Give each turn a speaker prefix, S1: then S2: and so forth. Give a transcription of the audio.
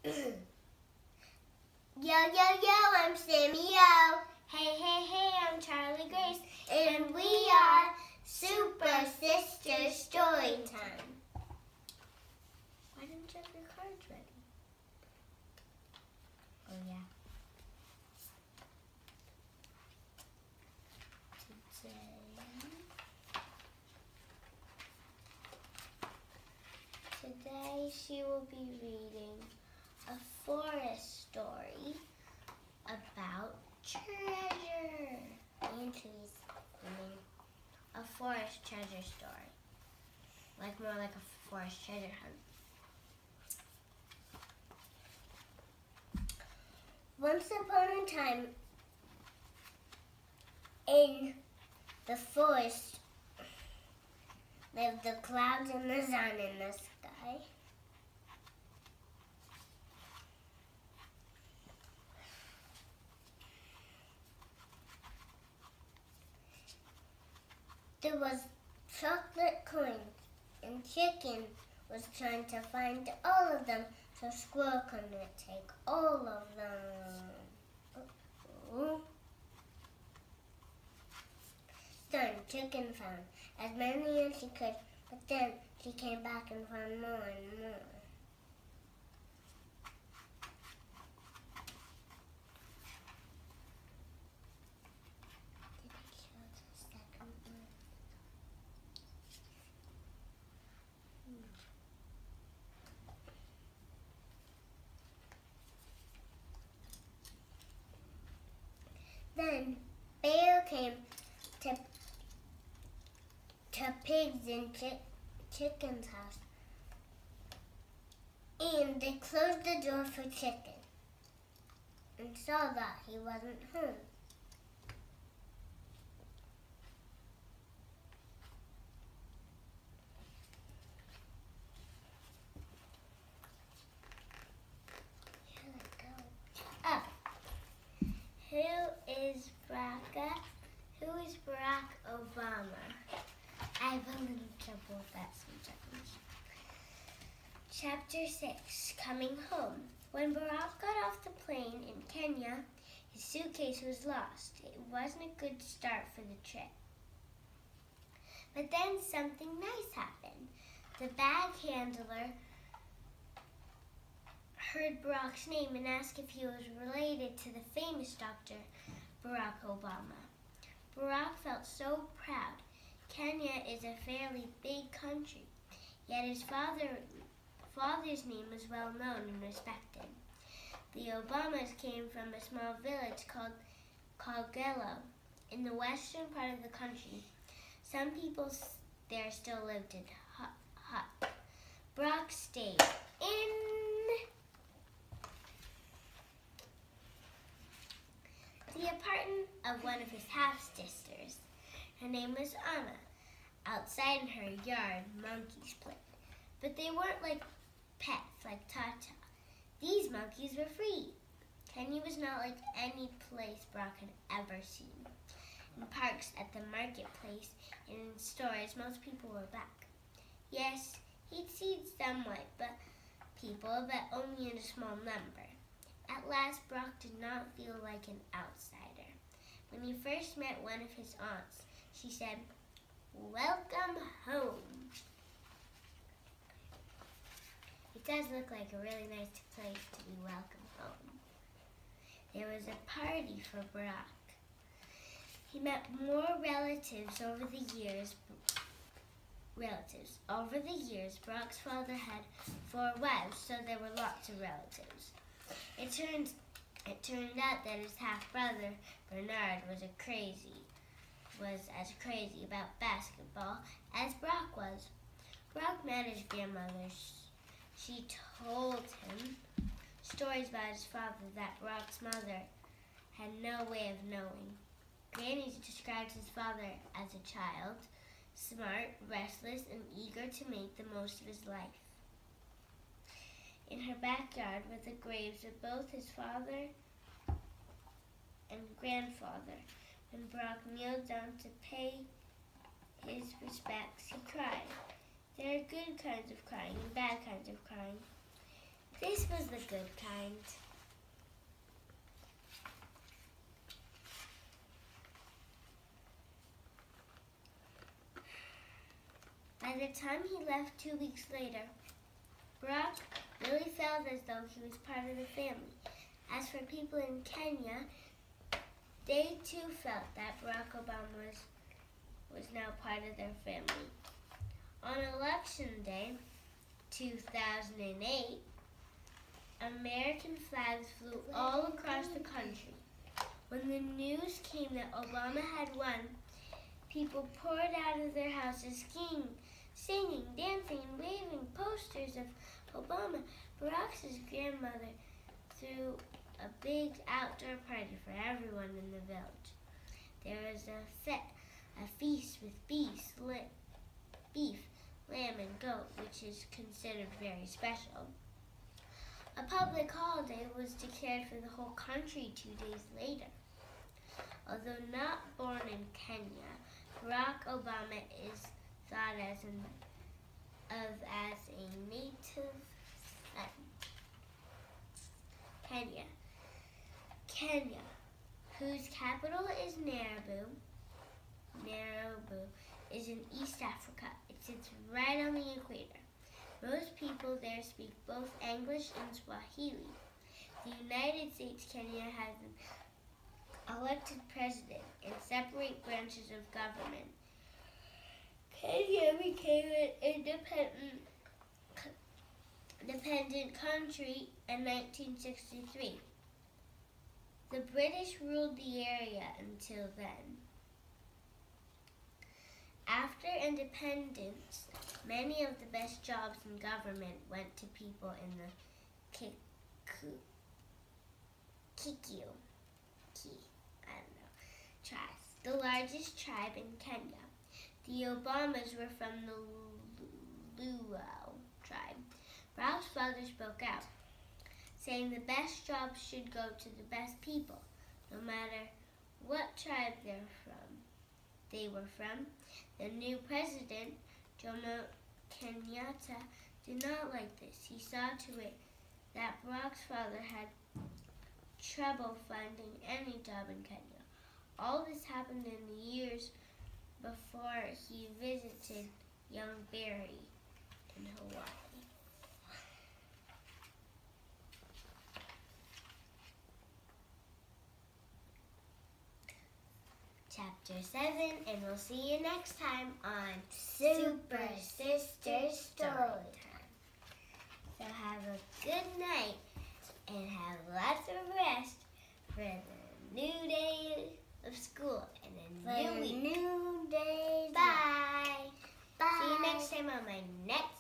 S1: Yo, yo, yo, I'm Sammy Yo. Hey, hey, hey, I'm Charlie Grace. And we are Super Sisters Story Time. Why didn't you have your cards ready? Oh, yeah. Today she will be reading a forest story about treasure. Antics. A forest treasure story. More like a forest treasure hunt. Once upon a time, in the forest lived the clouds and the sun in the sky. There was chocolate coins, and Chicken was trying to find all of them, so Squirrel couldn't take all of them. Then Chicken found as many as she could, but then she came back and found more and more. Then Bear came to Pigs in Chicken's house, and they closed the door for Chicken and saw that he wasn't home. Here we go. Oh. Who is Barack Obama? I have a little trouble with that sometimes. Chapter 6, Coming Home. When Barack got off the plane in Kenya, his suitcase was lost. It wasn't a good start for the trip. But then something nice happened. The bag handler heard Barack's name and asked if he was related to the famous Dr. Barack Obama. Barack felt so proud. Kenya is a fairly big country, yet his father's name was well known and respected. The Obamas came from a small village called Gello in the western part of the country. Some people there still lived in huts. Barack stayed in the apartment of one of his half-sisters. Her name was Anna. Outside in her yard, monkeys played. But they weren't like pets, like Tata. These monkeys were free. Kenya was not like any place Barack had ever seen. In parks, at the marketplace, and in stores, most people were black. Yes, he'd seen some white people, but only in a small number. At last, Barack did not feel like an outsider. When he first met one of his aunts, she said, "Welcome home." It does look like a really nice place to be welcome home. There was a party for Barack. He met more relatives over the years. Barack's father had 4 wives, so there were lots of relatives. It turned out that his half-brother, Bernard, was as crazy about basketball as Barack was. Barack met his grandmother. She told him stories about his father that Barack's mother had no way of knowing. Granny described his father as a child, smart, restless, and eager to make the most of his life. In her backyard were the graves of both his father and grandfather. When Barack kneeled down to pay his respects, he cried. There are good kinds of crying and bad kinds of crying. This was the good kind. By the time he left 2 weeks later, Barack really felt as though he was part of the family. As for people in Kenya, they too felt that Barack Obama was now part of their family. On Election Day, 2008, American flags flew all across the country. When the news came that Obama had won, people poured out of their houses singing, dancing, and waving posters of Obama. Barack's grandmother threw a big outdoor party for everyone in the village. There was a feast with beef, lamb, and goat, which is considered very special. A public holiday was declared for the whole country 2 days later. Although not born in Kenya, Barack Obama is thought as a native son. Kenya, whose capital is Nairobi, is in East Africa. It sits right on the equator. Most people there speak both English and Swahili. The United States, Kenya has an elected president and separate branches of government. Kenya became an independent country in 1963. The British ruled the area until then. After independence, many of the best jobs in government went to people in the tribes, the largest tribe in Kenya. The Obamas were from the Luo tribe. Barack's father spoke out, saying the best jobs should go to the best people, no matter what tribe they were from. The new president, Jomo Kenyatta, did not like this. He saw to it that Barack's father had trouble finding any job in Kenya. All this happened in the years before he visited young Barry in Hawaii. Chapter 7, and we'll see you next time on Super Sister Story Time. So have a good night and have lots of rest for the new day of school and a new week.
S2: New day.
S1: Bye.
S2: Bye.
S1: See you next time on my next